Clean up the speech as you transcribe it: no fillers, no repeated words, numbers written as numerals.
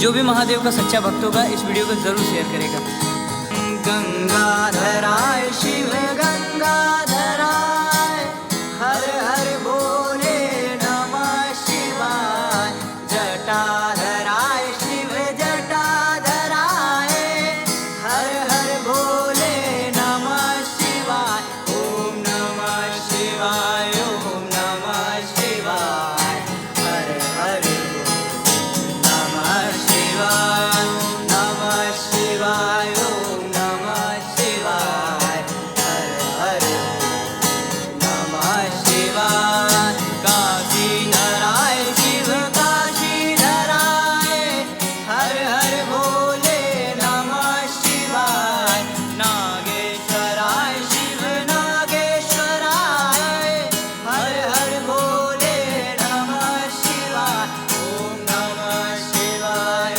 जो भी महादेव का सच्चा भक्त होगा इस वीडियो को जरूर शेयर करेगा। गंगाधराय शिव गंगाधर